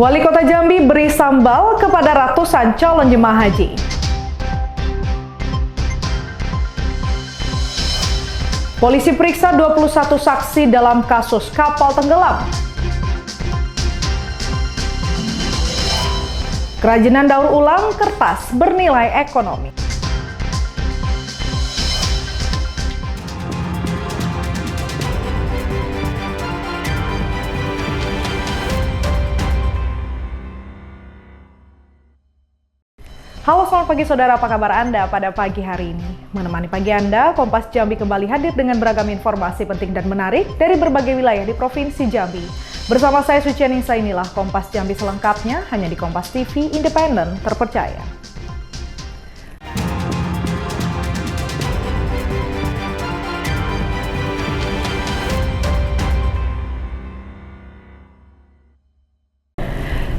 Wali Kota Jambi beri sambal kepada ratusan calon jemaah haji. Polisi periksa 21 saksi dalam kasus kapal tenggelam. Kerajinan daur ulang kertas bernilai ekonomi. Halo, selamat pagi saudara, apa kabar Anda pada pagi hari ini? Menemani pagi Anda, Kompas Jambi kembali hadir dengan beragam informasi penting dan menarik dari berbagai wilayah di Provinsi Jambi. Bersama saya Sucianingsih, inilah Kompas Jambi selengkapnya hanya di Kompas TV Independen Terpercaya.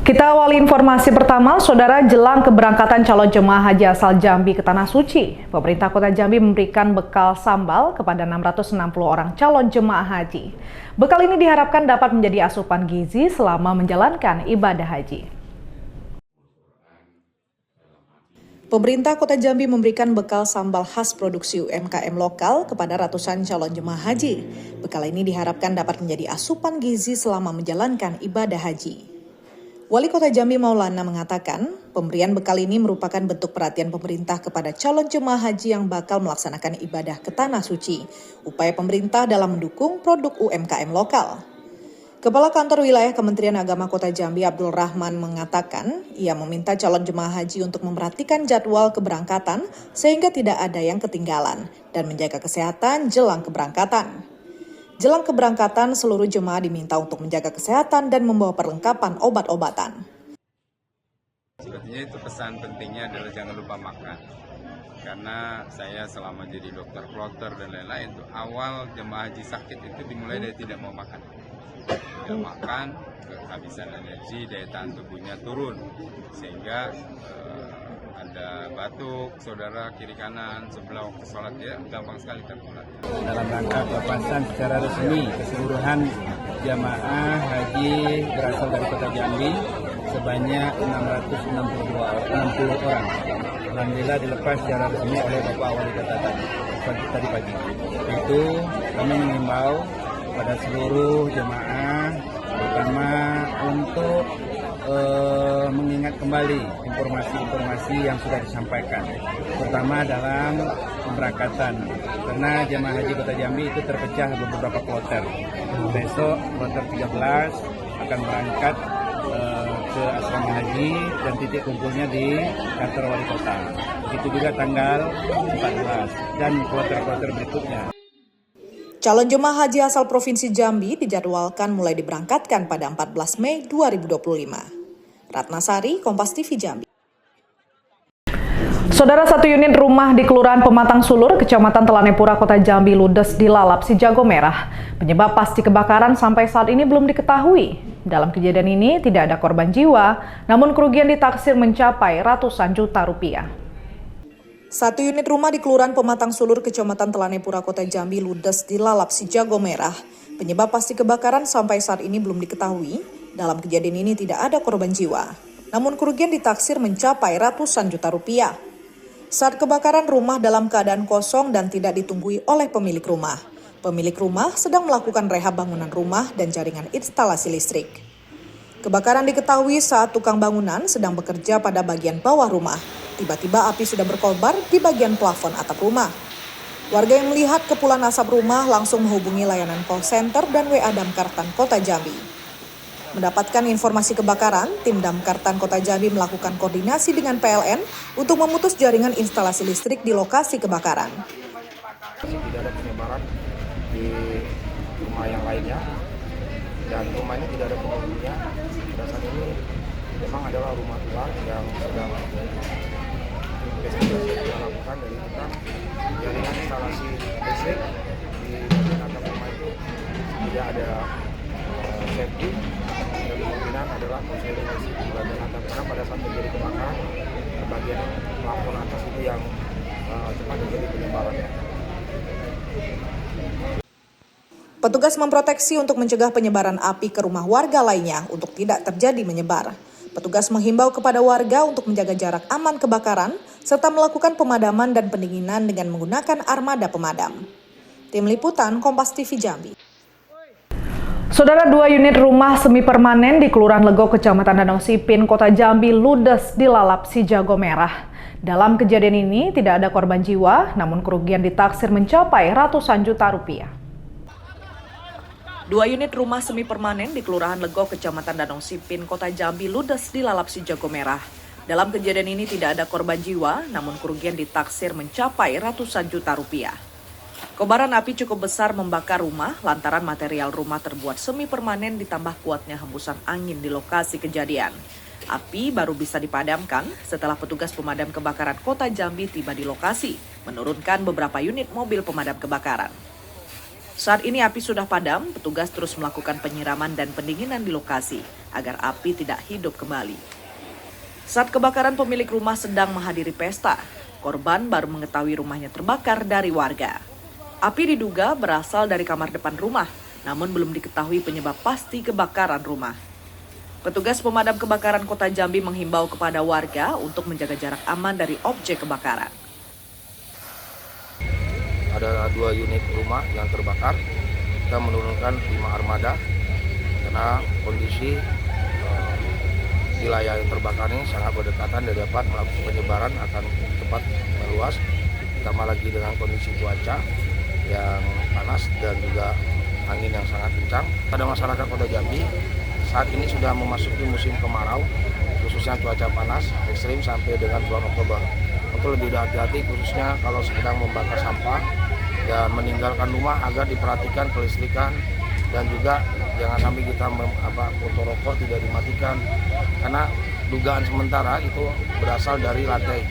Kita awali informasi pertama, saudara, jelang keberangkatan calon jemaah haji asal Jambi ke Tanah Suci. Pemerintah Kota Jambi memberikan bekal sambal kepada 660 orang calon jemaah haji. Bekal ini diharapkan dapat menjadi asupan gizi selama menjalankan ibadah haji. Pemerintah Kota Jambi memberikan bekal sambal khas produksi UMKM lokal kepada ratusan calon jemaah haji. Bekal ini diharapkan dapat menjadi asupan gizi selama menjalankan ibadah haji. Wali Kota Jambi Maulana mengatakan, pemberian bekal ini merupakan bentuk perhatian pemerintah kepada calon jemaah haji yang bakal melaksanakan ibadah ke Tanah Suci, upaya pemerintah dalam mendukung produk UMKM lokal. Kepala Kantor Wilayah Kementerian Agama Kota Jambi Abdul Rahman mengatakan, ia meminta calon jemaah haji untuk memperhatikan jadwal keberangkatan sehingga tidak ada yang ketinggalan dan menjaga kesehatan jelang keberangkatan. Jelang keberangkatan, seluruh jemaah diminta untuk menjaga kesehatan dan membawa perlengkapan obat-obatan. Sebetulnya itu pesan pentingnya adalah jangan lupa makan. Karena saya selama jadi dokter kloter dan lain-lain, itu awal jemaah haji sakit itu dimulai dari tidak mau makan. Tidak makan, kehabisan energi, daya tahan tubuhnya turun. Sehingga ada batuk, saudara kiri kanan, sebelah waktu sholat ya gampang sekali tertular. Dalam rangka pelepasan secara resmi keseluruhan jamaah haji berasal dari Kota Jambi sebanyak 660 orang. Alhamdulillah dilepas secara resmi oleh Bapak Wali Kota tadi pagi. Itu kami mengimbau pada seluruh jemaah terutama untuk mengingat kembali informasi-informasi yang sudah disampaikan, terutama dalam pemberangkatan. Karena jemaah haji Kota Jambi itu terpecah beberapa kloter. Besok kloter 13 akan berangkat ke asrama haji dan titik kumpulnya di kantor wali kota. Begitu juga tanggal 14 dan kloter-kloter berikutnya. Calon jemaah haji asal Provinsi Jambi dijadwalkan mulai diberangkatkan pada 14 Mei 2025. Ratna Sari, Kompas TV Jambi. Saudara, satu unit rumah di Kelurahan Pematang Sulur, Kecamatan Telanepura, Kota Jambi ludes dilalap si jago merah. Penyebab pasti kebakaran sampai saat ini belum diketahui. Dalam kejadian ini tidak ada korban jiwa, namun kerugian ditaksir mencapai ratusan juta rupiah. Satu unit rumah di Kelurahan Pematang Sulur, Kecamatan Telanepura, Kota Jambi ludes dilalap si jago merah. Penyebab pasti kebakaran sampai saat ini belum diketahui. Dalam kejadian ini tidak ada korban jiwa, namun kerugian ditaksir mencapai ratusan juta rupiah. Saat kebakaran, rumah dalam keadaan kosong dan tidak ditunggui oleh pemilik rumah. Pemilik rumah sedang melakukan rehab bangunan rumah dan jaringan instalasi listrik. Kebakaran diketahui saat tukang bangunan sedang bekerja pada bagian bawah rumah. Tiba-tiba api sudah berkobar di bagian plafon atap rumah. Warga yang melihat kepulan asap rumah langsung menghubungi layanan call center dan WA Damkartan Kota Jambi. Mendapatkan informasi kebakaran, tim Damkartan Kota Jambi melakukan koordinasi dengan PLN untuk memutus jaringan instalasi listrik di lokasi kebakaran. Tidak ada penyebaran di rumah yang lainnya dan rumah ini tidak ada penghuninya. Pada saat ini memang adalah rumah tua yang sedang investigasi dilakukan dari kita jaringan instalasi listrik di bagian atap rumah itu tidak ada safety dan kemungkinan adalah korsleting listrik di bagian atap karena pada saat terjadi kebakaran bagian plafon atas itu yang cepat terjadi penyebarannya. Petugas memproteksi untuk mencegah penyebaran api ke rumah warga lainnya untuk tidak terjadi menyebar. Petugas menghimbau kepada warga untuk menjaga jarak aman kebakaran serta melakukan pemadaman dan pendinginan dengan menggunakan armada pemadam. Tim Liputan Kompas TV Jambi. Saudara, 2 unit rumah semi permanen di Kelurahan Lego, Kecamatan Danau Sipin, Kota Jambi ludes dilalap si jago merah. Dalam kejadian ini tidak ada korban jiwa, namun kerugian ditaksir mencapai ratusan juta rupiah. 2 unit rumah semi permanen di Kelurahan Lego, Kecamatan Danau Sipin, Kota Jambi ludes dilalap si jago merah. Dalam kejadian ini tidak ada korban jiwa, namun kerugian ditaksir mencapai ratusan juta rupiah. Kobaran api cukup besar membakar rumah lantaran material rumah terbuat semi permanen ditambah kuatnya hembusan angin di lokasi kejadian. Api baru bisa dipadamkan setelah petugas pemadam kebakaran Kota Jambi tiba di lokasi, menurunkan beberapa unit mobil pemadam kebakaran. Saat ini api sudah padam, petugas terus melakukan penyiraman dan pendinginan di lokasi agar api tidak hidup kembali. Saat kebakaran, pemilik rumah sedang menghadiri pesta. Korban baru mengetahui rumahnya terbakar dari warga. Api diduga berasal dari kamar depan rumah, namun belum diketahui penyebab pasti kebakaran rumah. Petugas pemadam kebakaran Kota Jambi menghimbau kepada warga untuk menjaga jarak aman dari objek kebakaran. Ada 2 unit rumah yang terbakar. Kita menurunkan 5 armada karena kondisi wilayah yang terbakar ini sangat berdekatan dan dapat melakukan penyebaran akan cepat meluas. Ditambah lagi dengan kondisi cuaca yang panas dan juga angin yang sangat kencang. Pada masyarakat Kota Jambi saat ini sudah memasuki musim kemarau, khususnya cuaca panas ekstrim sampai dengan bulan Oktober. Untuk lebih hati-hati khususnya kalau sedang membakar sampah dan meninggalkan rumah agar diperhatikan kelistrikan dan juga jangan sampai kita foto rokok tidak dimatikan karena dugaan sementara itu berasal dari lantai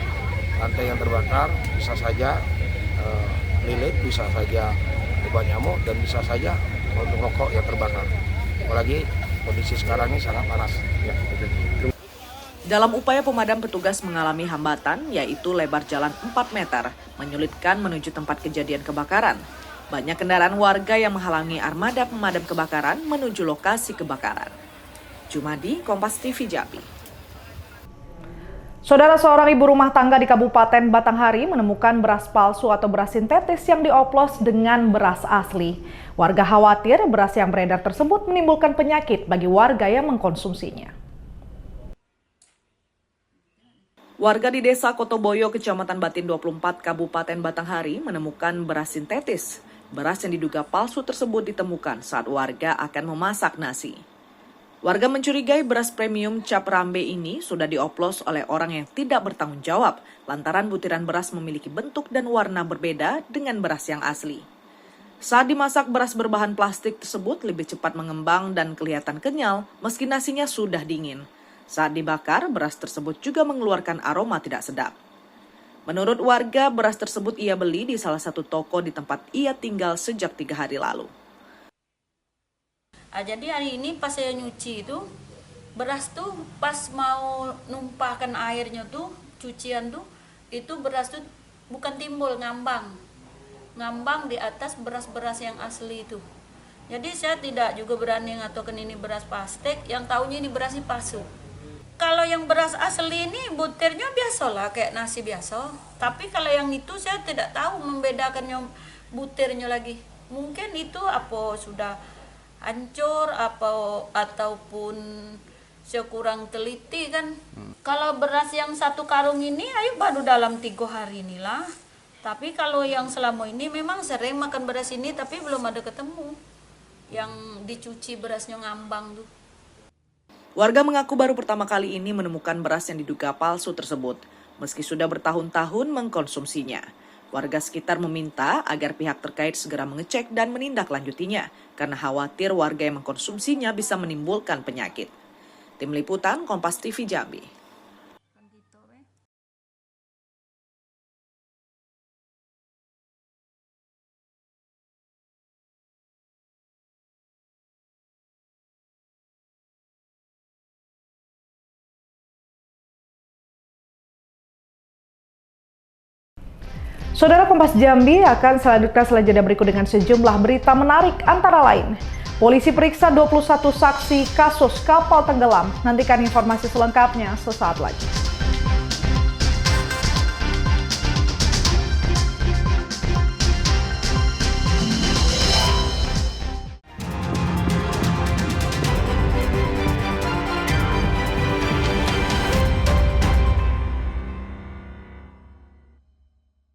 yang terbakar, bisa saja lilit, bisa saja obat nyamuk, dan bisa saja untuk rokok yang terbakar. Apalagi kondisi sekarang ini sangat panas. Dalam upaya pemadam, petugas mengalami hambatan, yaitu lebar jalan 4 meter, menyulitkan menuju tempat kejadian kebakaran. Banyak kendaraan warga yang menghalangi armada pemadam kebakaran menuju lokasi kebakaran. Jumadi, Kompas TV Jambi. Saudara, seorang ibu rumah tangga di Kabupaten Batanghari menemukan beras palsu atau beras sintetis yang dioplos dengan beras asli. Warga khawatir beras yang beredar tersebut menimbulkan penyakit bagi warga yang mengkonsumsinya. Warga di Desa Kotoboyo, Kecamatan Batin 24, Kabupaten Batanghari menemukan beras sintetis. Beras yang diduga palsu tersebut ditemukan saat warga akan memasak nasi. Warga mencurigai beras premium cap rambe ini sudah dioplos oleh orang yang tidak bertanggung jawab lantaran butiran beras memiliki bentuk dan warna berbeda dengan beras yang asli. Saat dimasak, beras berbahan plastik tersebut lebih cepat mengembang dan kelihatan kenyal meski nasinya sudah dingin. Saat dibakar, beras tersebut juga mengeluarkan aroma tidak sedap. Menurut warga, beras tersebut ia beli di salah satu toko di tempat ia tinggal sejak 3 hari lalu. Jadi hari ini pas saya nyuci itu, beras tuh pas mau numpahkan airnya tuh, cucian tuh, itu beras tuh bukan timbul, ngambang di atas beras-beras yang asli itu. Jadi saya tidak juga berani ngatakan ini beras plastik, yang taunya ini beras palsu. Kalau yang beras asli ini butirnya biasalah kayak nasi biasa. Tapi kalau yang itu saya tidak tahu membedakannya butirnya lagi. Mungkin itu apa sudah hancur ataupun saya kurang teliti kan. Kalau beras yang 1 karung ini ayo baru dalam 3 hari inilah. Tapi kalau yang selama ini memang sering makan beras ini tapi belum ada ketemu yang dicuci berasnya ngambang tuh. Warga mengaku baru pertama kali ini menemukan beras yang diduga palsu tersebut, meski sudah bertahun-tahun mengkonsumsinya. Warga sekitar meminta agar pihak terkait segera mengecek dan menindaklanjutinya, karena khawatir warga yang mengkonsumsinya bisa menimbulkan penyakit. Tim Liputan Kompas TV Jambi. Saudara, Kompas Jambi akan selanjutnya setelah jeda berikut dengan sejumlah berita menarik, antara lain polisi periksa 21 saksi kasus kapal tenggelam. Nantikan informasi selengkapnya sesaat lagi.